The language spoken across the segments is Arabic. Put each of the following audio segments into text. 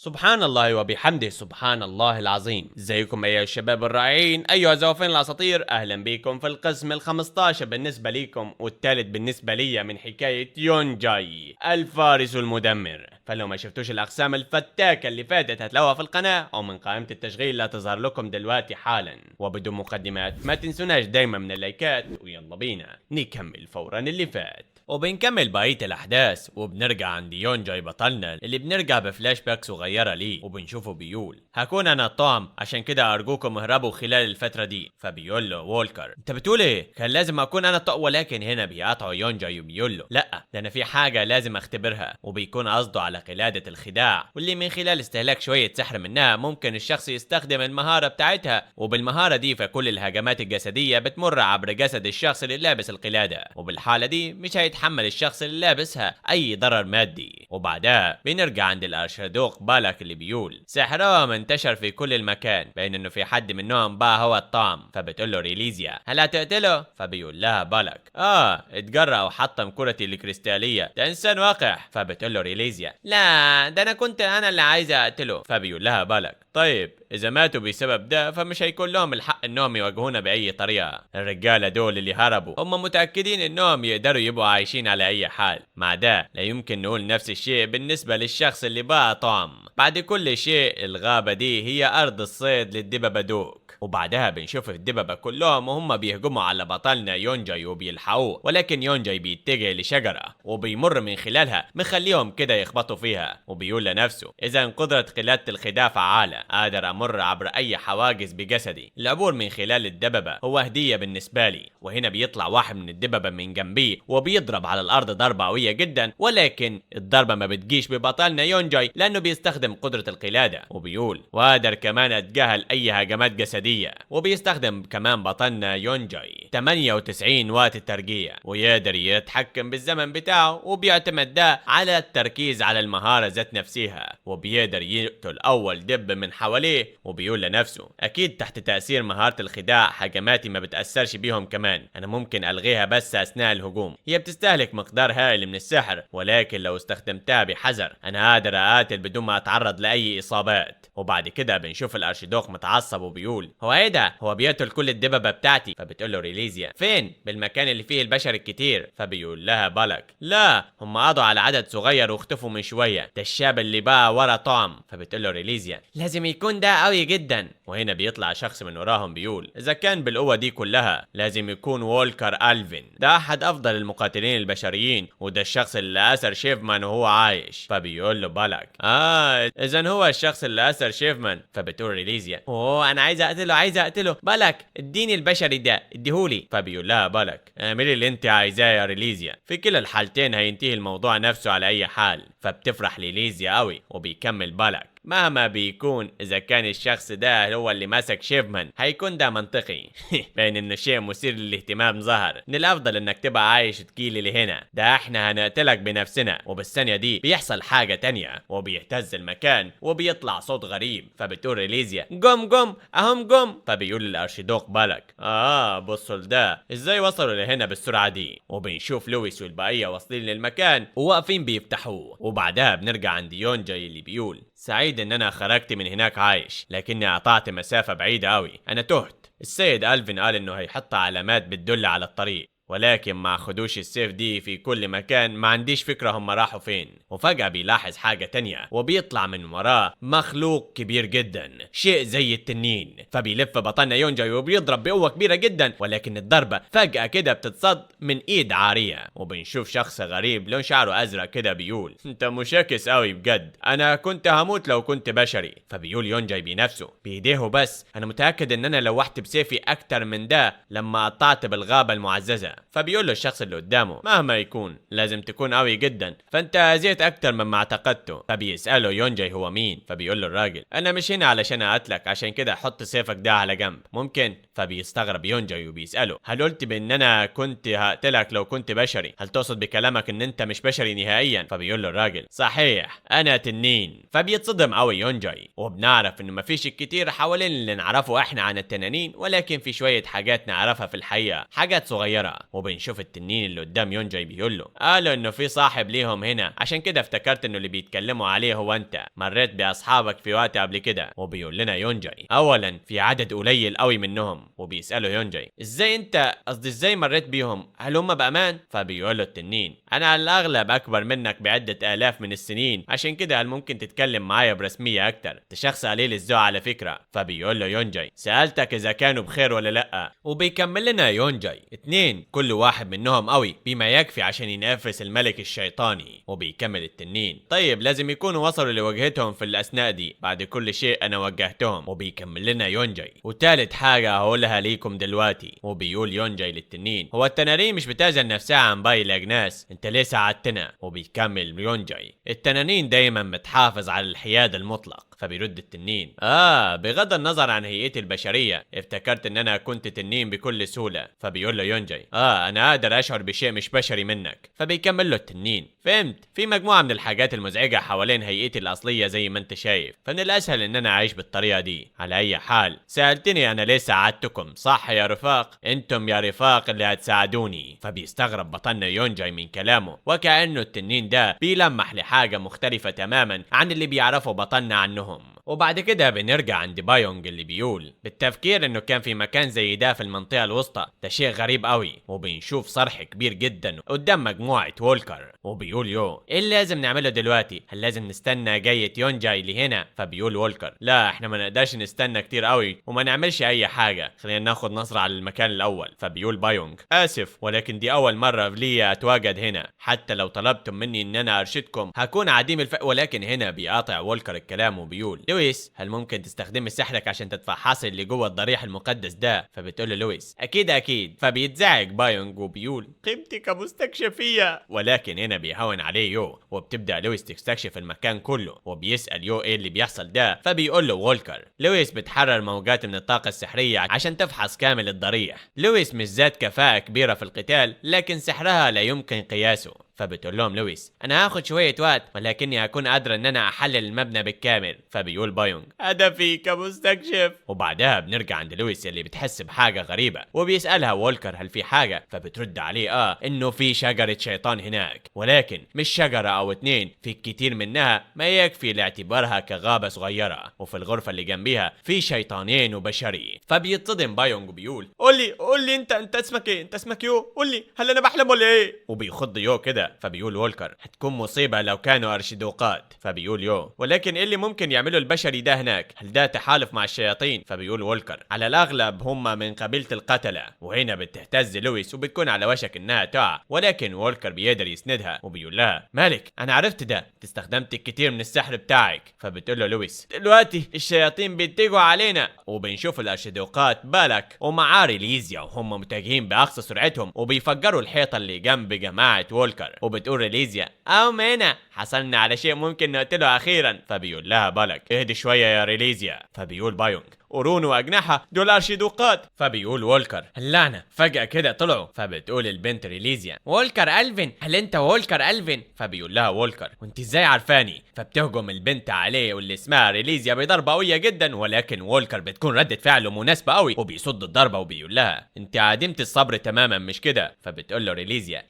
سبحان الله وبحمده سبحان الله العظيم. ازيكم ايها الشباب الرائعين، ايها زوافين الاساطير، اهلا بكم في القسم ال15 بالنسبه ليكم والثالث بالنسبه لي من حكايه يونجاي الفارس المدمر. فلو ما شفتوش الاقسام الفتاكه اللي فاتت هتلاقوها في القناه او من قائمه التشغيل اللي هتظهر لكم دلوقتي حالا. وبدون مقدمات ما تنسوناش دايما من اللايكات، ويلا بينا نكمل فورا اللي فات وبنكمل بقية الأحداث. وبنرجع عند يونجاي بطلنا اللي بنرجع بفلاش باك صغيرة ليه، وبنشوفه بيقول هكون أنا الطعم، عشان كده أرجوكم اهربوا خلال الفترة دي. فبيقول له وولكر أنت بتقول إيه؟ كان لازم أكون أنا الطعم. ولكن هنا بيقاطعه يونجاي وبيقول له لأ، ده أنا في حاجة لازم أختبرها، وبيكون قصده على قلادة الخداع، واللي من خلال استهلاك شوية سحر منها ممكن الشخص يستخدم المهارة بتاعتها، وبالمهارة دي فكل الهجمات الجسدية بتمر عبر جسد الشخص اللي لابس القلادة، وبالحالة دي مش هيتحمل الشخص اللي لابسها اي ضرر مادي. وبعدها بنرجع عند الارشدوق بالك اللي بيقول سحرهم انتشر في كل المكان، بين انه في حد منهم بقى هو الطعم. فبتقول له ريليزيا هل هتقتله؟ فبيقول لها بالك اتجرأ وحطم كرتي الكريستالية، ده انسان وقح. فبتقول له ريليزيا لا، ده انا اللي عايزه اقتله. فبيقول لها بالك طيب اذا ماتوا بسبب ده فمش هيكون لهم الحق انهم يواجهونا باي طريقه. الرجاله دول اللي هربوا هم متاكدين انهم يقدروا يبقوا عايشين على اي حال. مع ده لا يمكن نقول نفس الشيء بالنسبه للشخص اللي بقى طعم. بعد كل شيء الغابه دي هي ارض الصيد للدببه دوك. وبعدها بنشوف الدببه كلهم وهم بيهجموا على بطلنا يونجاي وبيلحقوه، ولكن يونجاي بيتجه لشجره وبيمر من خلالها مخليهم كده يخبطوا فيها، وبيقول لنفسه اذا قدره قلاده الخداع فعاله اقدر امر عبر اي حواجز بجسدي. العبور من خلال الدببه هو هديه بالنسبه لي. وهنا بيطلع واحد من الدببه من جنبيه وبيضرب على الارض ضربه قويه جدا، ولكن الضربه ما بتجيش ببطلنا يونجاي لانه بيستخدم قدره القلاده، وبيقول واقدر كمان اتجاهل اي هجمات جسديه. وبيستخدم كمان بطلنا يونجاي 98 وقت الترجيع، ويقدر يتحكم بالزمن بتاعه، وبيعتمد ده على التركيز على المهاره ذات نفسها، وبيقدر يقتل اول دب من حواليه. وبيقول لنفسه اكيد تحت تاثير مهاره الخداع هجماتي ما بتاثرش بيهم كمان، انا ممكن الغيها بس اثناء الهجوم. هي بتستهلك مقدار هائل من السحر، ولكن لو استخدمتها بحذر انا قادر اقاتل بدون ما اتعرض لاي اصابات. وبعد كده بنشوف الارشيدوق متعصب وبيقول هو ايه ده، هو بيقتل كل الدببه بتاعتي. فبتقول له ريليزيا فين؟ بالمكان اللي فيه البشر الكتير. فبيقول لها بالك لا، هم قضوا على عدد صغير واختفوا من شويه، ده الشاب اللي بقى ورا طعم. فبتقول له ريليزيا لازم يكون ده قوي جدا. وهنا بيطلع شخص من وراهم بيقول اذا كان بالقوه دي كلها لازم يكون وولكر ألفين، ده احد افضل المقاتلين البشريين، وده الشخص اللي اسر شيفمان وهو عايش. فبيقول له بالك اذا هو الشخص اللي اسر شيفمان. فبتقول ريليزيا انا عايز اقتله بالك اديني البشري ده اديهولي. فبيقول لها بالك اعملي اللي انت عايزاه يا ريليزيا، في كلا الحالتين هينتهي الموضوع نفسه على اي حال. فبتفرح ريليزيا قوي وبيكمل بالك مهما بيكون اذا كان الشخص ده هو اللي ماسك شيفمان هيكون ده منطقي. بين انه شيء مثير للاهتمام ظهر من الافضل انك تبقى عايش تجيلي لهنا، ده احنا هنقتلك بنفسنا. وبالثانية دي بيحصل حاجة تانية وبيهتز المكان وبيطلع صوت غريب. فبتقول ريليزيا قم اهم قم. فبيقول الارشيدوق بالك بصوا لده ازاي وصلوا لهنا بالسرعة دي. وبنشوف لويس والبقية واصلين للمكان وواقفين بيفتحوه. وبعدها بنرجع عند يونجاي اللي بيقول سعيد ان انا خرجت من هناك عايش، لكني قطعت مسافة بعيدة قوي، انا تهت. السيد ألفين قال انه هيحط علامات بتدل على الطريق، ولكن مع خدوش السيف دي في كل مكان ما عنديش فكرة هم راحوا فين. وفجأة بيلاحظ حاجة تانية وبيطلع من وراه مخلوق كبير جدا شيء زي التنين. فبيلف بطلنا يونجاي وبيضرب بقوة كبيرة جدا، ولكن الضربة فجأة كده بتتصد من ايد عارية. وبنشوف شخص غريب لون شعره ازرق كده بيقول انت مشاكس قوي بجد، انا كنت هموت لو كنت بشري. فبيقول يونجاي بنفسه بايديه بس انا متأكد ان انا لوحت بسيفي اكتر من ده لما قطعت بالغابة المعززة. فبيقول له الشخص اللي قدامه مهما يكون لازم تكون قوي جدا، فانت اذيت اكتر مما اعتقدته. فبيسأله يونجاي هو مين؟ فبيقول له الراجل انا مش هنا علشان اقتلك، عشان كده حط سيفك ده على جنب ممكن؟ فبيستغرب يونجاي وبيسأله هل قلت بان انا كنت هقتلك لو كنت بشري؟ هل تقصد بكلامك ان انت مش بشري نهائيا؟ فبيقول له الراجل صحيح انا تنين. فبيتصدم قوي يونجاي، وبنعرف انه مفيش الكتير حوالين اللي نعرفه احنا عن التنانين، ولكن في شوية حاجات نعرفها في الحقيقة، حاجات صغيرة. وبنشوف التنين اللي قدام يونجاي بيقول له قالوا انه في صاحب ليهم هنا، عشان كده افتكرت انه اللي بيتكلموا عليه هو انت، مريت باصحابك في وقت قبل كده. وبيقول لنا يونجاي اولا في عدد قليل قوي منهم، وبيسالوا يونجاي ازاي انت، قصدي ازاي مريت بيهم، هل هم بامان؟ فبيقول له التنين انا على الاغلب اكبر منك بعده الاف من السنين، عشان كده هل ممكن تتكلم معايا برسميه اكتر، انت شخص قليل الذوق على فكره. فبيقول له يونجاي سالتك اذا كانوا بخير ولا لا. وبيكمل لنا يونجاي اتنين كل واحد منهم قوي بما يكفي عشان ينافس الملك الشيطاني. وبيكمل التنين طيب لازم يكونوا وصلوا لوجهتهم في الاثناء دي، بعد كل شيء انا وجهتهم. وبيكمل لنا يونجاي وتالت حاجه هقولها ليكم دلوقتي. وبيقول يونجاي للتنين هو التنانين مش بتعزل نفسها عن باقي الاجناس، انت ليه ساعدتنا؟ وبيكمل يونجاي التنانين دايما بتحافظ على الحياد المطلق. فبيرد التنين بغض النظر عن هيئتي البشريه افتكرت ان انا كنت تنين بكل سهوله. فبيقول له يونجاي انا اقدر اشعر بشيء مش بشري منك. فبيكمل له التنين فهمت، في مجموعه من الحاجات المزعجه حوالين هيئتي الاصليه زي ما انت شايف، فمن الاسهل ان انا اعيش بالطريقه دي. على اي حال سالتني انا ليه ساعدتكم صح يا رفاق؟ انتم يا رفاق اللي هتساعدوني. فبيستغرب بطلنا يونجاي من كلامه، وكأنه التنين ده بيلمح لحاجه مختلفه تماما عن اللي بيعرفه بطلنا عنهم. وبعد كده بنرجع عند بايونج اللي بيقول بالتفكير انه كان في مكان زي ده في المنطقه الوسطى، ده شيء غريب قوي. وبنشوف صرح كبير جدا قدام مجموعه وولكر، وبيقول ايه اللي لازم نعمله دلوقتي؟ هل لازم نستنى جايه يونجاي اللي هنا؟ فبيقول وولكر لا احنا ما نقدرش نستنى كتير قوي وما نعملش اي حاجه، خلينا ناخد نصر على المكان الاول. فبيقول بايونج اسف ولكن دي اول مره ليا اتواجد هنا، حتى لو طلبتم مني ان انا ارشدكم هكون عديم ولكن هنا بيقاطع وولكر الكلام وبيقول لويس هل ممكن تستخدمي سحرك عشان تتفحصي اللي جوه الضريح المقدس ده؟ فبتقول له لويس اكيد. فبيتزعج بايونج وبيقول قيمتي كمستكشفيه، ولكن هنا بيهون عليه وبتبدا لويس تستكشف المكان كله، وبيسال ايه اللي بيحصل ده؟ فبيقول له وولكر لويس بتحرر موجات من الطاقه السحريه عشان تفحص كامل الضريح. لويس مش ذات كفاءه كبيره في القتال لكن سحرها لا يمكن قياسه. فبتقول لهم لويس انا هاخد شويه وقت ولكني هكون قادره ان انا احلل المبنى بالكامل. فبيقول بايونج هدفي كمستكشف. وبعدها بنرجع عند لويس اللي بتحس بحاجه غريبه، وبيسالها وولكر هل في حاجه؟ فبترد عليه انه في شجره شيطان هناك، ولكن مش شجره او اتنين، في كتير منها ما يكفي لاعتبارها كغابه صغيره، وفي الغرفه اللي جنبيها في شيطانين وبشري. فبيتصدم بايونج وبيقول قول لي انت اسمك ايه؟ انت اسمك قول لي هل انا بحلم ولا ايه؟ وبيخض كده. فبيقول وولكر هتكون مصيبة لو كانوا أرشدوقات. فبيقول ولكن إيه اللي ممكن يعمله البشري ده هناك؟ هل ده تحالف مع الشياطين؟ فبيقول وولكر على الأغلب هم من قبيلة القتلة. وهنا بتهتز لويس وبتكون على وشك إنها تقع، ولكن وولكر بيقدر يسندها وبيقول لها مالك أنا عرفت ده، استخدمت كتير من السحر بتاعك. فبتقول له لويس دلوقتي الشياطين بيتجوا علينا. وبنشوف الأرشدوقات بالك ومعاه ريليزيا وهم متجهين بأقصى سرعتهم وبيفجروا الحيطة اللي جنب جماعة وولكر. وبتقول ريليزيا مانا حصلنا على شيء ممكن نقتله اخيرا. فبيقول لها بالك اهدي شويه يا ريليزيا. فبيقول بايونج قرون واجنحه دول ارشيدوقات. فبيقول وولكر اللعنه فجاه كده طلعوا. فبتقول البنت ريليزيا وولكر الفين، هل انت وولكر الفين؟ فبيقول لها وولكر وانت ازاي عارفاني؟ فبتهجم البنت عليه واللي اسمها ريليزيا بضربه قويه جدا، ولكن وولكر بتكون رده فعله مناسبه قوي وبيصد الضربه وبيقول لها انت عديمه الصبر تماما مش كده؟ فبتقول له ريليزيا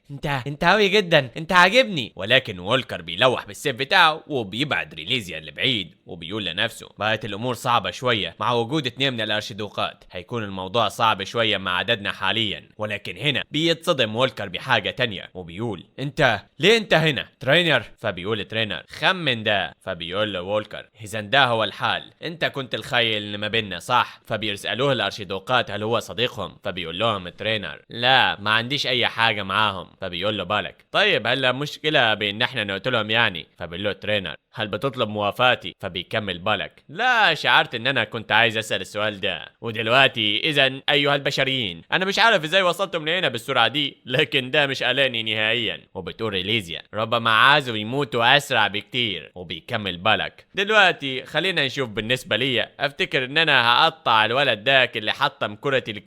انت قوي جدا، انت عاجبني. ولكن وولكر بيلوح بالسيف بتاعه وبيبعد ريليزيا اللي بعيد وبيقول لنفسه بقت الامور صعبه شويه مع وجود 2 من الارشيدوقات، هيكون الموضوع صعب شويه مع عددنا حاليا. ولكن هنا بيتصدم وولكر بحاجه تانية وبيقول انت ليه انت هنا ترينر؟ فبيقول ترينر خمن ده. فبيقول له وولكر اذا ده هو الحال انت كنت الخيل اللي ما بيننا صح؟ فبيسالوه الارشيدوقات هل هو صديقهم؟ فبيقول لهم ترينر لا ما عنديش اي حاجه معاهم. فبيقول له بالك طيب هلا مشكله بان احنا نقتلهم يعني؟ فبيقول له ترينر هل بتطلب موافاتي؟ فبيكمل بالك لا شعرت ان انا كنت عايز اسال السؤال ده. ودلوقتي اذا ايها البشريين انا مش عارف ازاي وصلتم لهنا بالسرعه دي، لكن ده مش قلقني نهائيا. وبتقول ريليزيا ربما عازوا يموتوا اسرع بكتير. وبيكمل بالك دلوقتي خلينا نشوف بالنسبه لي افتكر ان انا هقطع الولد داك اللي حطم كرتي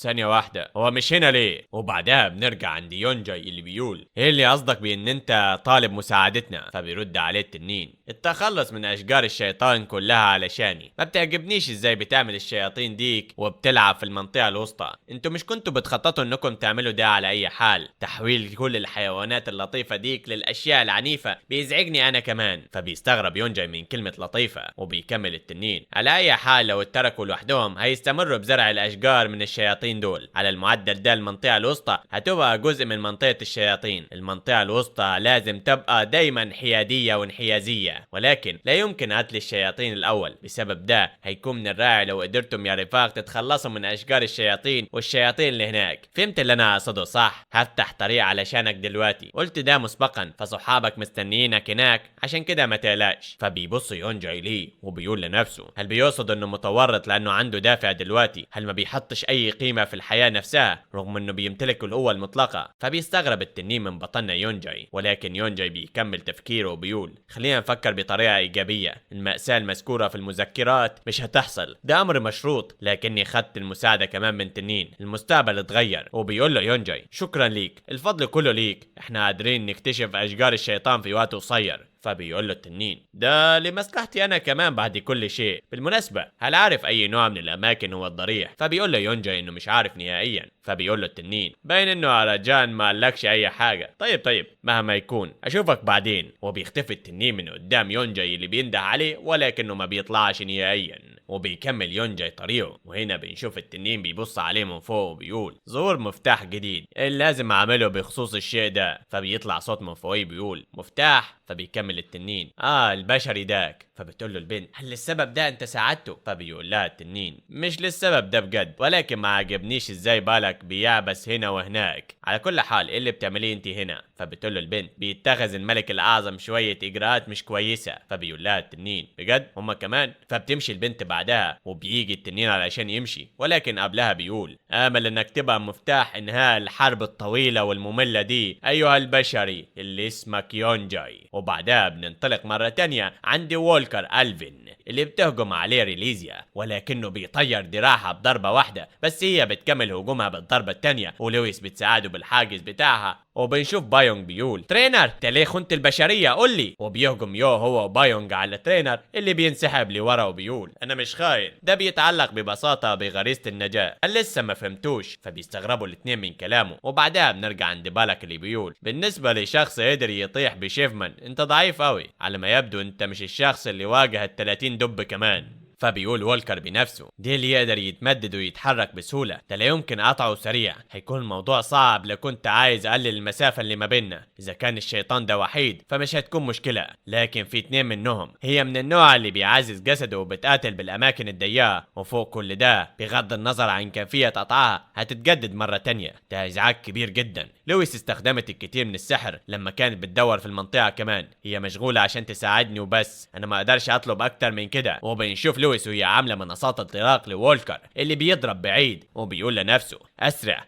ثانيه واحده هو مش هنا ليه؟ وبعدها بنرجع عند يونجاي اللي بيقول ايه اللي قصدك بان انت طالب مساعدتنا؟ فبيرد عليه التنين التنين. التخلص من اشجار الشيطان كلها علشاني. ما بتعجبنيش ازاي بتعمل الشياطين ديك وبتلعب في المنطقة الوسطى. انتوا مش كنتوا بتخططوا انكم تعملوا ده على اي حال؟ تحويل كل الحيوانات اللطيفة ديك للاشياء العنيفة بيزعجني انا كمان. فبيستغرب يونجاي من كلمة لطيفة وبيكمل التنين. على اي حال لو اتركوا لوحدهم هيستمروا بزرع الاشجار من الشياطين دول. على المعدل ده المنطقة الوسطى هتبقى جزء من منطقة الشياطين. المنطقة الوسطى لازم تبقى دايما حيادية وانحيازية، ولكن لا يمكن قتل الشياطين الاول. بسبب ده هيكون من الرائع لو قدرتم يا رفاق تتخلصوا من اشجار الشياطين والشياطين اللي هناك. فهمت اللي انا اقصده صح؟ هفتح طريق علشانك دلوقتي. قلت ده مسبقا، فصحابك مستنيينك هناك عشان كده ما تقلقش. فبيبص يونجاي ليه وبيقول لنفسه هل بيقصد انه متورط لانه عنده دافع دلوقتي؟ هل ما بيحطش اي قيمة في الحياة نفسها رغم انه بيمتلك القوة المطلقة؟ فبيستغرب التنين من بطلنا يونجاي، ولكن يونجاي بيكمل تفكيره وبيقول خلينا نفكر بطريقة ايجابية. المأساة المذكورة في المذكرات مش هتحصل، ده امر مشروط، لكني خدت المساعدة كمان من تنين. المستقبل اتغير. وبيقول له يونجاي شكرا ليك، الفضل كله ليك، احنا قادرين نكتشف اشجار الشيطان في وقت قصير. فبيقول له التنين ده لمصلحتي انا كمان بعد كل شيء. بالمناسبة هل عارف اي نوع من الاماكن هو الضريح؟ فبيقول له يونجاي انه مش عارف نهائيا. فبيقول له التنين باين انه على جان ما قالكش اي حاجة. طيب مهما يكون اشوفك بعدين. وبيختفي التنين من قدام يونجاي اللي بينده عليه، ولكنه ما بيطلعش نهائيا. وبيكمل يونجاي طريقه. وهنا بنشوف التنين بيبص عليه من فوق وبيقول ظهور مفتاح جديد، ايه لازم اعمله بخصوص الشيء ده؟ فبيطلع صوت من فوقيه بيقول مفتاح. فبيكمل التنين البشري داك. فبتقول له البنت هل للسبب ده انت ساعدته؟ فبيقول لها التنين مش للسبب ده بجد، ولكن ما عجبنيش ازاي بالك بيعبس هنا وهناك. على كل حال ايه اللي بتعمليه انت هنا؟ فبتقول له البنت بيتخذ الملك الاعظم شويه اجراءات مش كويسه. فبيقول لها التنين بجد هما كمان؟ فبتمشي البنت بعدها وبيجي التنين علشان يمشي، ولكن قبلها بيقول امل انك تبقى مفتاح انهاء الحرب الطويله والممله دي ايها البشري اللي اسمك يونجاي. وبعدها بننطلق مرة تانية عند وولكر ألفين اللي بتهجم عليه ريليزيا، ولكنه بيطير دراعها بضربة واحدة، بس هي بتكمل هجومها بالضربة التانية ولويس بتساعده بالحاجز بتاعها. وبنشوف بايونج بيقول ترينر انت ليه خنت البشرية قولي؟ وبيهجم هو وبايونج على ترينر اللي بينسحب لورا وبيقول انا مش خاين، ده بيتعلق ببساطة بغريزة النجاة. هل لسه ما فهمتوش؟ فبيستغربوا الاتنين من كلامه. وبعدها بنرجع عند بالك اللي بيقول بالنسبة لشخص قدر يطيح بشيفمان انت ضعيف قوي، على ما يبدو انت مش الشخص اللي واجه ال30 دب كمان. فبيقول وولكر بنفسه دي اللي يقدر يتمدد ويتحرك بسهولة، ده لا يمكن قطعه سريع. هيكون الموضوع صعب لو كنت عايز اقلل المسافة اللي ما بيننا. اذا كان الشيطان ده وحيد فمش هتكون مشكلة، لكن في 2 منهم هي من النوع اللي بيعزز جسده وبتقاتل بالاماكن الضيقة. وفوق كل ده بغض النظر عن كيفية قطعها هتتجدد مرة تانية. ده ازعاج كبير جدا. لويس استخدمت الكثير من السحر لما كانت بتدور في المنطقة كمان. هي مشغولة عشان تساعدني وبس، انا ما اقدرش اطلب اكتر من كده. وبنشوف لويس وهي عاملة منصات انطلاق لوولكر اللي بيضرب بعيد وبيقول لنفسه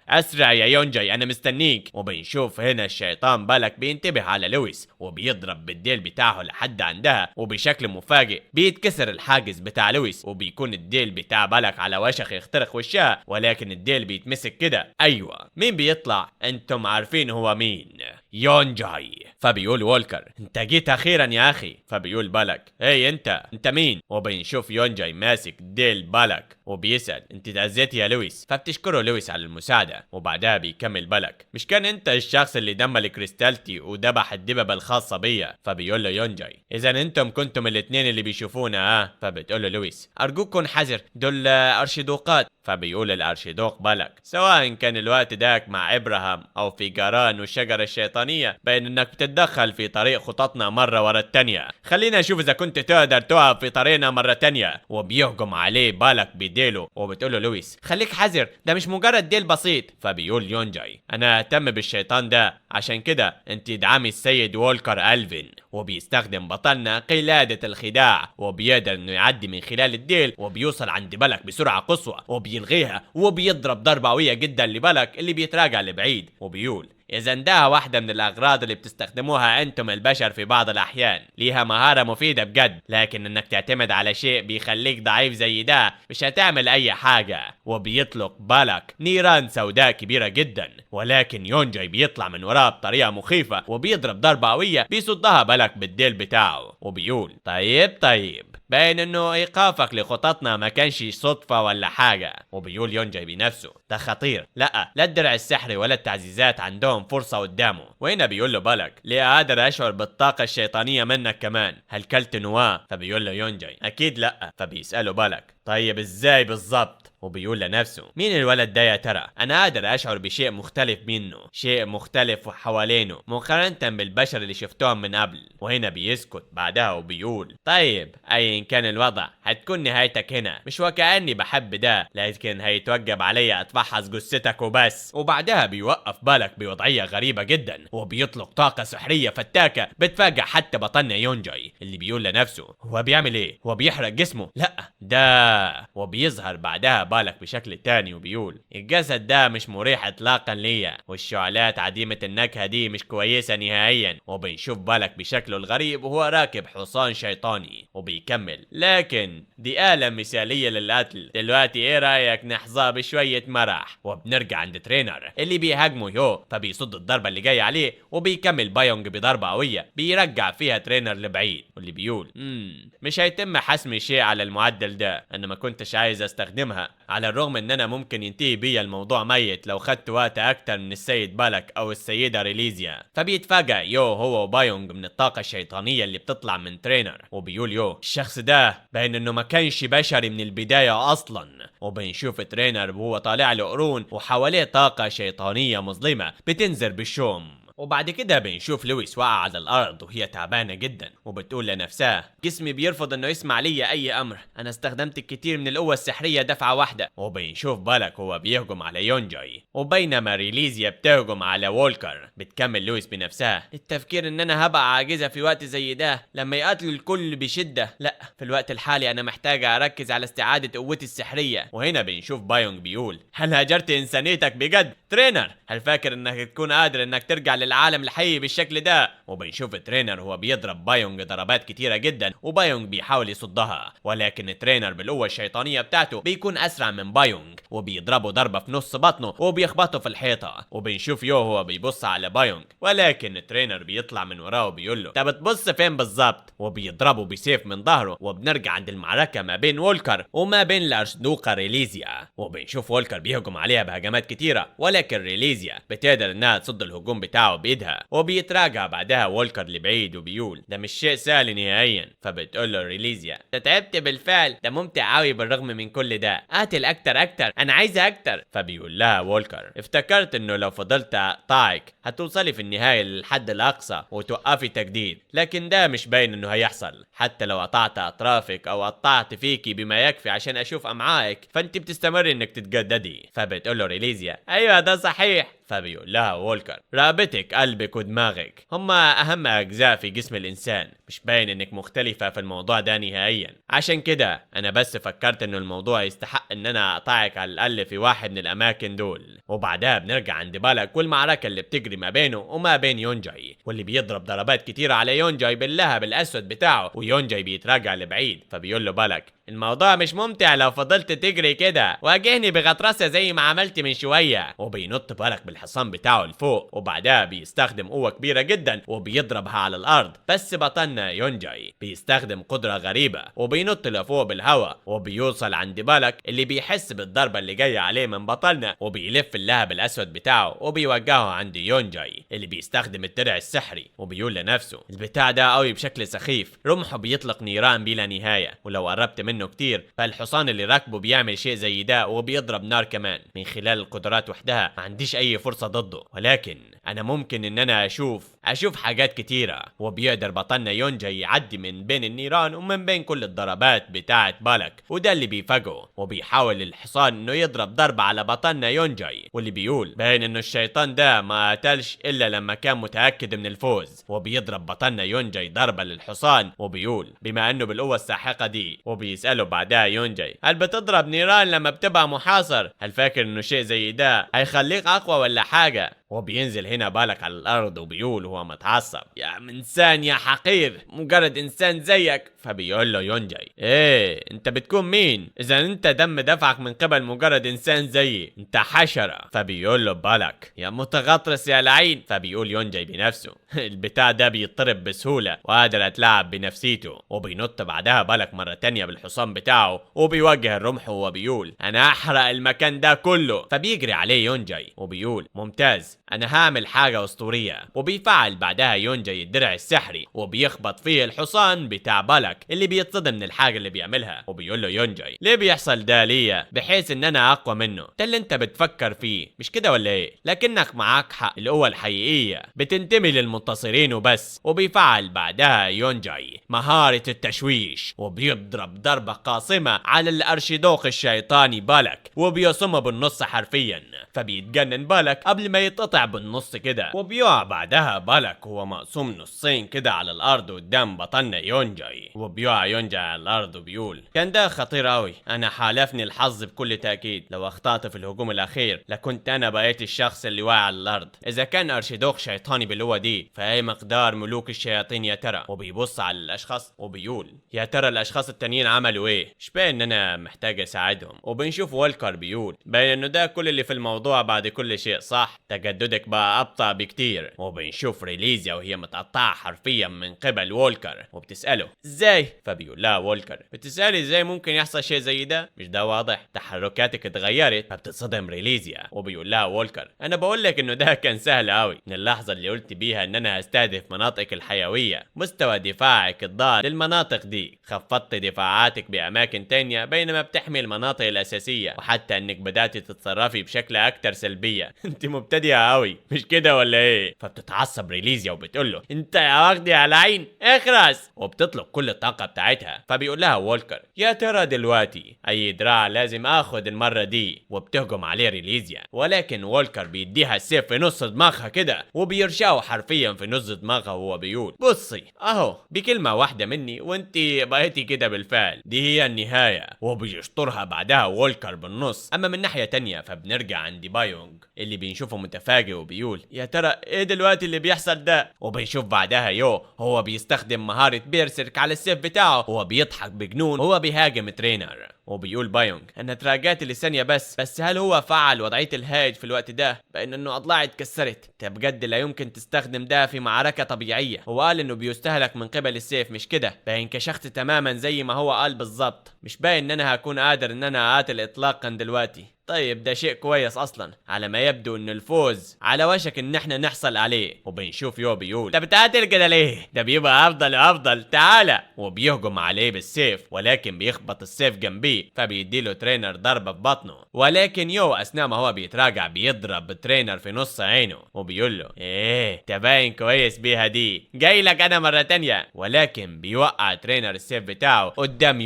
اسرع يا يونجاي انا مستنيك. وبنشوف هنا الشيطان بالك بينتبه على لويس وبيضرب بالديل بتاعه لحد عندها، وبشكل مفاجئ بيتكسر الحاجز بتاع لويس وبيكون الديل بتاع بالك على وشك يخترق وشها، ولكن الديل بيتمسك كده. ايوه مين بيطلع؟ انتم عارفين هو مين؟ يونجاي. فبيقول وولكر انت جيت اخيرا يا اخي. فبيقول بالك ايه انت مين؟ وبنشوف يونجاي ماسك ديل بالك وبيسأل انت اتأذيت يا لويس؟ فبتشكره لويس على المساعدة. وبعدها بيكمل بالك مش كان انت الشخص اللي دم الكريستالتي وذبح الدببة الخاصة بيا؟ فبيقول له يونجاي اذا انتم كنتم الاتنين اللي بيشوفونا فبتقول له لويس ارجوكم حذر دول ارشيدوقات. فبيقول الارشيدوق بالك سواء كان الوقت داك مع ابراهام او في جاران والشجرة الشيطانية بين انك بتتدخل في طريق خططنا مرة ورا التانية. خلينا نشوف اذا كنت تقدر تقف في طريقنا مرة تانية. وبيهجم عليه بالك بديله وبتقول له لويس خليك حذر ده مش مجرد ديل بسيط. فبيقول يونجاي انا اهتم بالشيطان ده عشان كده انت ادعمي السيد وولكر ألفين. وبيستخدم بطلنا قلادة الخداع وبيقدر انه يعدي من خلال الديل وبيوصل عند بالك بسرعة قصوى وبيلغيها وبيضرب ضربة قوية جدا لبالك اللي بيتراجع لبعيد. وبيقول اذا ده واحدة من الاغراض اللي بتستخدموها انتم البشر في بعض الاحيان، ليها مهارة مفيدة بجد، لكن انك تعتمد على شيء بيخليك ضعيف زي ده مش هتعمل اي حاجة. وبيطلق بالك نيران سوداء كبيرة جدا، ولكن يونجاي بيطلع من وراها بطريقة مخيفة وبيضرب ضربة قوية بيصدها بالك بالديل بتاعه، وبيقول طيب باين انه ايقافك لخططنا ما كانش صدفة ولا حاجة. وبيقول يونجاي بنفسه ده خطير، لا الدرع السحري ولا التعزيزات عندهم فرصة قدامه. وهنا بيقول له بالك ليه قادر اشعر بالطاقة الشيطانية منك كمان، هل كلت نواه؟ فبيقول له يونجاي اكيد لا. فبيسأله بالك طيب ازاي بالظبط؟ وبيقول لنفسه مين الولد ده يا ترى؟ انا قادر اشعر بشيء مختلف منه، شيء مختلف حوالينه مقارنة بالبشر اللي شفتهم من قبل. وهنا بيسكت بعدها وبيقول طيب ايا كان الوضع هتكون نهايتك هنا، مش وكأني بحب ده، لكن هيتوجب علي اتفحص جثتك وبس. وبعدها بيوقف بالك بوضعية غريبة جدا وبيطلق طاقة سحرية فتاكة بتفاجئ حتى بطلنا يونجاي اللي بيقول لنفسه هو بيعمل ايه؟ هو بيحرق جسمه؟ لا ده. وبيظهر بعدها بالك بشكل تاني وبيقول الجسد ده مش مريح اطلاقا ليا، والشعلات عديمة النكهة دي مش كويسة نهائيا. وبنشوف بالك بشكله الغريب وهو راكب حصان شيطاني وبيكمل لكن دي آلة مثالية للقتل. دلوقتي ايه رأيك نحظى بشوية مرح؟ وبنرجع عند ترينر اللي بيهاجمه يو، فبيصد الضربة اللي جاية عليه وبيكمل بايونج بضربة قوية بيرجع فيها ترينر لبعيد، واللي بيقول مش هيتم حسم شيء على المعدل ده، انا ما كنتش عايز استخدمها على الرغم ان انا ممكن ينتهي بيا الموضوع ميت لو خدت وقت اكتر من السيد بالك او السيدة ريليزيا. فبيتفاجأ يو هو وبايونج من الطاقة الشيطانية اللي بتطلع من ترينر، وبيقول يو الشخص ده باين انه ما كانش بشري من البداية اصلا. وبنشوف ترينر وهو طالع له قرون وحواليه طاقة شيطانية مظلمة بتنزل بالشوم. وبعد كده بنشوف لويس واقع على الارض وهي تعبانه جدا وبتقول لنفسها جسمي بيرفض انه يسمع لي اي امر، انا استخدمت الكثير من القوه السحريه دفعه واحده. وبنشوف بالك هو بيهجم على يونجاي، وبينما ريليزيا بتهجم على وولكر بتكمل لويس بنفسها التفكير ان انا هبقى عاجزه في وقت زي ده لما يقاتلوا الكل بشده، لا في الوقت الحالي انا محتاجه اركز على استعاده قوتي السحريه. وهنا بنشوف بايونج بيقول هل هاجرت انسانيتك بجد ترينر؟ هل فاكر انك تكون قادر انك ترجع للعالم الحقيقي بالشكل ده؟ وبنشوف ترينر هو بيضرب بايونج ضربات كتيرة جدا وبايونج بيحاول يصدها، ولكن ترينر بالقوة الشيطانية بتاعته بيكون اسرع من بايونج وبيضربه ضربة في نص بطنه وبيخبطه في الحيطة. وبنشوف يو هو بيبص على بايونج، ولكن ترينر بيطلع من وراه وبيقول له انت بتبص فين بالظبط؟ وبيضربه بسيف من ظهره. وبنرجع عند المعركة ما بين وولكر وما بين الارشدوقة ريليزيا، وبنشوف وولكر بيهجم عليها بهجمات كتيرة ولكن ريليزيا بتقدر انها تصد الهجوم بتاعه بايدها. وبيتراجع بعدها وولكر لبعيد وبيقول ده مش شيء سهل نهائيا. فبتقول له ريليزيا انت تعبت بالفعل، ده ممتع قوي بالرغم من كل ده، قاتل اكتر انا عايزه اكتر. فبيقول لها وولكر افتكرت انه لو فضلت اقطعك هتوصلي في النهايه للحد الاقصى وتوقفي تجديد، لكن ده مش باين انه هيحصل. حتى لو قطعت اطرافك او قطعت فيكي بما يكفي عشان اشوف امعائك فانت بتستمر انك تتجددي. فبتقول له ريليزيا ايوه ده صحيح. فبيقول لها وولكر رقبتك قلبك ودماغك هما اهم اجزاء في جسم الانسان، مش باين انك مختلفة في الموضوع ده نهائيا، عشان كده انا بس فكرت انه الموضوع يستحق ان انا اقطعك على الاقل في واحد من الاماكن دول. وبعدها بنرجع عند بالك والمعركة اللي بتجري ما بينه وما بين يونجاي، واللي بيضرب ضربات كتيرة على يونجاي باللهب الاسود بتاعه ويونجاي بيتراجع لبعيد. فبيقول له بالك الموضوع مش ممتع لو فضلت تجري كده، واجهني بغطرسة زي ما عملت من شوية. وبينط بالك بالحصان بتاعه لفوق وبعدها بيستخدم قوة كبيرة جدا وبيضربها على الارض، بس بطلنا يونجاي بيستخدم قدرة غريبة وبينط لفوق بالهواء وبيوصل عند بالك اللي بيحس بالضربة اللي جاية عليه من بطلنا وبيلف اللهب الاسود بتاعه وبيوجهه عند يونجاي اللي بيستخدم الدرع السحري. وبيقول لنفسه البتاع ده قوي بشكل سخيف، رمحه بيطلق نيران بلا نهاية ولو قربت منه كتير فالحصان اللي راكبه بيعمل شيء زي ده وبيضرب نار كمان. من خلال القدرات وحدها ما عنديش اي فرصة ضده، ولكن انا ممكن ان انا اشوف حاجات كتيرة. وبيقدر بطلنا يونجاي يعدي من بين النيران ومن بين كل الضربات بتاعت بالك، وده اللي بيفاجئه. وبيحاول الحصان انه يضرب ضربة على بطلنا يونجاي، واللي بيقول باين انه الشيطان ده ما قتلش الا لما كان متأكد من الفوز. وبيضرب بطلنا يونجاي ضربة للحصان وبيقول بما انه بالقوة الساحقة دي. وبيسأله بعدها يونجاي هل بتضرب نيران لما بتبقى محاصر؟ هل فاكر انه شيء زي ده هيخليك اقوى ولا حاجة؟ وبينزل هنا بالك على الارض وبيقول هو متعصب: يا انسان يا حقير، مجرد انسان زيك. فبيقول له يونجاي: ايه انت بتكون مين اذا انت دم دفعك من قبل مجرد انسان زيي؟ انت حشرة. فبيقول له بالك: يا متغطرس يا لعين. فبيقول يونجاي بنفسه: البتاع ده بيضطرب بسهولة وقادر اتلاعب بنفسيته. وبينط بعدها بالك مرة تانية بالحصان بتاعه وبيوجه الرمح وهو بيقول: انا احرق المكان ده كله. فبيجري عليه يونجاي وبيقول: ممتاز، انا هعمل حاجة اسطورية. وبيفعل بعدها يونجاي الدرع السحري وبيخبط فيه الحصان بتاع بالك اللي بيتصدم من الحاجة اللي بيعملها. وبيقول له يونجاي: ليه بيحصل ده ليا بحيث ان انا اقوى منه؟ ده اللي انت بتفكر فيه مش كده ولا ايه؟ لكنك معاك حق، القوة الحقيقية بتنتمي للمنتصرين وبس. وبيفعل بعدها يونجاي مهارة التشويش وبيضرب ضربة قاصمة على الارشيدوق الشيطاني بالك وبيصمه بالنص حرفيا. فبيتجنن بالك قبل ما يتقطع بالنص كده وبيقع بعدها بالك هو مقسوم نصين كده على الارض قدام بطلنا يونجاي. وبيقع يونجاي على الارض وبيقول: كان ده خطير قوي، انا حالفني الحظ بكل تاكيد، لو اخطأت في الهجوم الاخير لكنت انا بقيت الشخص اللي واقع على الارض. اذا كان ارشيدوق شيطاني بالقوه دي فاي مقدار ملوك الشياطين يا ترى؟ وبيبص على الاشخاص وبيقول: يا ترى الاشخاص التانيين عملوا ايه؟ مش باين ان انا محتاج اساعدهم. وبنشوف والكر بيقول: باين انه ده كل اللي في الموضوع بعد كل شيء، صح؟ تجددك بقى ابطأ بكتير. وبنشوف ريليزيا وهي متقطعه حرفيا من قبل والكر وبتساله: ازاي؟ فبيقول لها والكر: بتسالي ازاي ممكن يحصل شيء زي ده؟ مش ده واضح؟ تحركاتك اتغيرت. فبتتصدم ريليزيا وبيقول لها والكر: انا بقول لك انه ده كان سهل قوي، من اللحظه اللي قلت بيها ان انا هستهدف مناطقك الحيويه مستوى دفاعك الضار للمناطق دي خفضت دفاعاتك باماكن تانية بينما بتحمي المناطق الاساسيه، وحتى انك بدات تتصرفي بشكل اكثر سلبيه. انت مبتدئه قوي مش كده ولا ايه؟ فبتتعصب ريليزيا وبتقول له: انت يا واخدي على عين اخرس. وبتطلق كل الطاقه بتاعتها. فبيقول لها والكر: يا ترى دلوقتي اي دراع لازم اخد المره دي؟ وبتهجم عليه ريليزيا ولكن والكر بيديها السيف في نص دماغها كده وبيرشاه حرفيا في نص دماغها وهو بيقول: بصي اهو بكلمه واحده مني وانت بقيتي كده بالفعل، دي هي النهايه. وبيشطرها بعدها والكر بالنص. اما من ناحيه تانية فبنرجع عند بايونج اللي بنشوفه متفاجئ وبيقول: يا ترى ايه دلوقتي اللي بيحصل ده؟ وبنشوف بعدها هو بيستخدم مهارة بيرسيرك على السيف بتاعه وهو بيضحك بجنون وهو بيهاجم ترينر. وبيقول بايونج: انا تراجعت لثانية بس هل هو فعل وضعية الهاج في الوقت ده بان انه اضلاعي اتكسرت؟ انت بجد لا يمكن تستخدم ده في معركة طبيعية. هو قال انه بيستهلك من قبل السيف مش كده؟ باين كشخت تماما زي ما هو قال بالظبط. مش باين ان انا هكون قادر ان انا اقاتل اطلاقا دلوقتي. طيب ده شيء كويس اصلا، على ما يبدو ان الفوز على وشك ان احنا نحصل عليه. وبنشوف بيقول: انت بتقاتل كده ليه؟ ده بيبقى افضل وافضل، تعالى. وبيهجم عليه بالسيف ولكن بيخبط السيف جنبيه فبيديله ترينر ضربه في بطنه. ولكن اثناء ما هو بيتراجع بيضرب ترينر في نص عينه وبيقول له: ايه تباين كويس بيها دي، جاي لك انا مره تانية. ولكن بيوقع ترينر السيف بتاعه قدام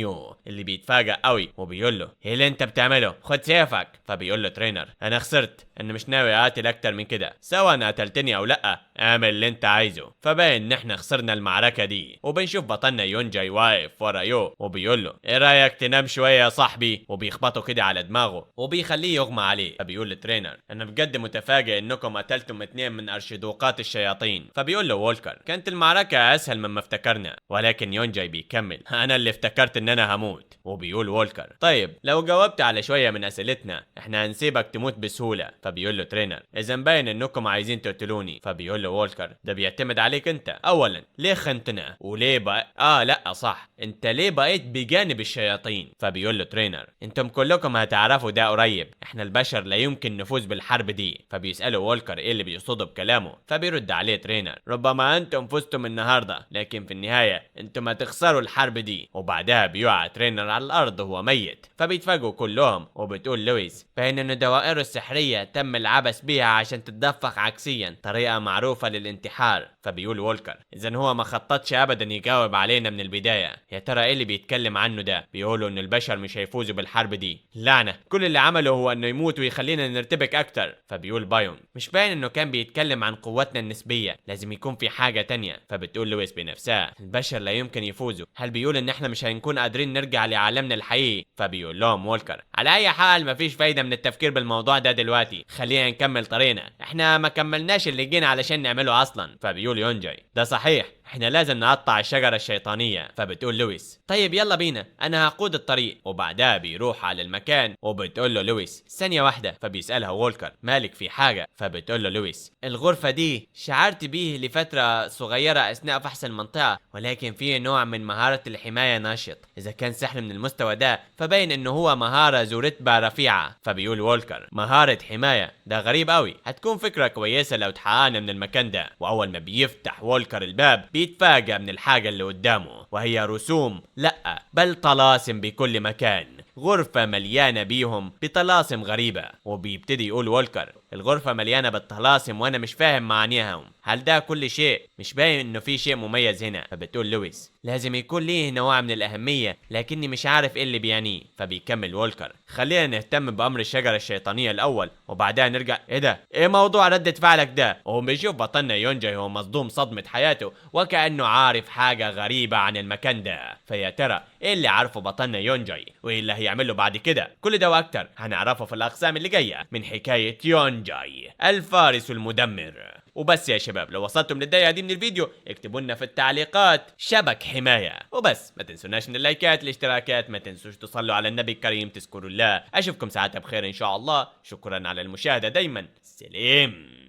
اللي بيتفاجئ قوي وبيقول له: ايه اللي انت بتعمله؟ خد سيفك. فبيقول له ترينر: انا خسرت، انا مش ناوي اقاتل اكتر من كده، سواء قتلتني او لا اعمل اللي انت عايزه. فباين ان احنا خسرنا المعركه دي. وبنشوف بطلنا يونجاي واقف ورا وبيقول له: ايه رايك تنام شويه يا صاحبي؟ وبيخبطه كده على دماغه وبيخليه يغمى عليه. فبيقول لترينر: انا بجد متفاجئ انكم قتلتم 2 من ارشيدوقات الشياطين. فبيقول له والكر: كانت المعركه اسهل مما افتكرنا. ولكن يونجاي بيكمل: انا اللي افتكرت ان انا هموت. وبيقول والكر: طيب لو جاوبت على شويه من اسئلتنا احنا هنسيبك تموت بسهوله. فبيقول له ترينر: اذا باين انكم عايزين تقتلوني. فبيقول له والكر: ده بيعتمد عليك انت. اولا ليه خنتنا؟ وليه بقى لا صح، انت ليه بقيت بجانب الشياطين؟ فبيقول له ترينر: انتم كلكم هتعرفوا ده قريب، احنا البشر لا يمكن نفوز بالحرب دي. فبيساله والكر ايه اللي بيقصده بكلامه. فبيرد عليه ترينر: ربما انتم فزتم النهارده لكن في النهايه انتم هتخسروا الحرب دي. وبعدها بيقع ترينر على الارض وهو ميت. فبيتفاجئوا كلهم وبتقول لويس: باين ان دوائره السحريه تم العبث بيها عشان تتدفق عكسيا، طريقه معروفه للانتحار. فبيقول والكر: اذا هو ما خططش ابدا يجاوب علينا من البدايه. يا ترى ايه اللي بيتكلم عنه ده؟ بيقولوا ان البشر مش هيفوزوا بالحرب دي، لعنه، كل اللي عمله هو انه يموت ويخلينا نرتبك اكتر. فبيقول بايون: مش باين انه كان بيتكلم عن قوتنا النسبيه، لازم يكون في حاجه تانية. فبتقول لويس بنفسها: البشر لا يمكن يفوزوا، هل بيقول ان احنا مش هنكون قادرين نرجع عالمنا الحقيقي. فبيقول لهم وولكر على اي حال مفيش فايدة من التفكير بالموضوع ده دلوقتي، خلينا نكمل طريقنا، احنا ما كملناش اللي جينا علشان نعمله اصلا. فبيقول يونجاي ده صحيح، احنا لازم نقطع الشجرة الشيطانية. فبتقول لويس طيب يلا بينا انا هقود الطريق. وبعدها بيروح على المكان وبتقول له لويس ثانية واحدة. فبيسألها وولكر مالك في حاجة؟ فبتقول له لويس الغرفة دي شعرت بيه لفترة صغيرة اثناء فحص المنطقة، ولكن فيه نوع من مهارة الحماية ناشط، اذا كان سحر من المستوى ده فبين انه هو مهارة ذو رتبة رفيعة. فبيقول وولكر مهارة حماية ده غريب قوي، هتكون فكرة كويسة لو اتحققنا من المكان ده. واول ما بيفتح وولكر الباب بيتفاجأ من الحاجة اللي قدامه، وهي رسوم، لا بل طلاسم بكل مكان، غرفة مليانة بيهم بطلاسم غريبة. وبيبتدي يقول وولكر الغرفة مليانة بالطلاسم وانا مش فاهم معانيهم، هل ده كل شيء؟ مش باين انه في شيء مميز هنا. فبتقول لويس لازم يكون ليه نوع من الاهمية لكني مش عارف ايه اللي بيعنيه. فبيكمل وولكر خلينا نهتم بامر الشجرة الشيطانية الاول وبعدها نرجع. ايه ده؟ ايه موضوع ردة فعلك ده؟ وهو بيشوف بطلنا يونجاي هو مصدوم صدمة حياته وكأنه عارف حاجة غريبة عن المكان ده. فيا ترى ايه اللي عارفه بطلنا يونجاي وايه اللي هيعمله بعد كده؟ كل ده واكتر هنعرفه في الاقسام اللي جاية من حكاية يونجاي الفارس المدمر. وبس يا شباب لو وصلتم للدقيقة دي من الفيديو اكتبوا لنا في التعليقات شبك حماية وبس. ما تنسوناش من اللايكات الاشتراكات، ما تنسوش تصلوا على النبي الكريم تذكروا الله. اشوفكم ساعتها بخير ان شاء الله. شكرا على المشاهدة دايما. سلام.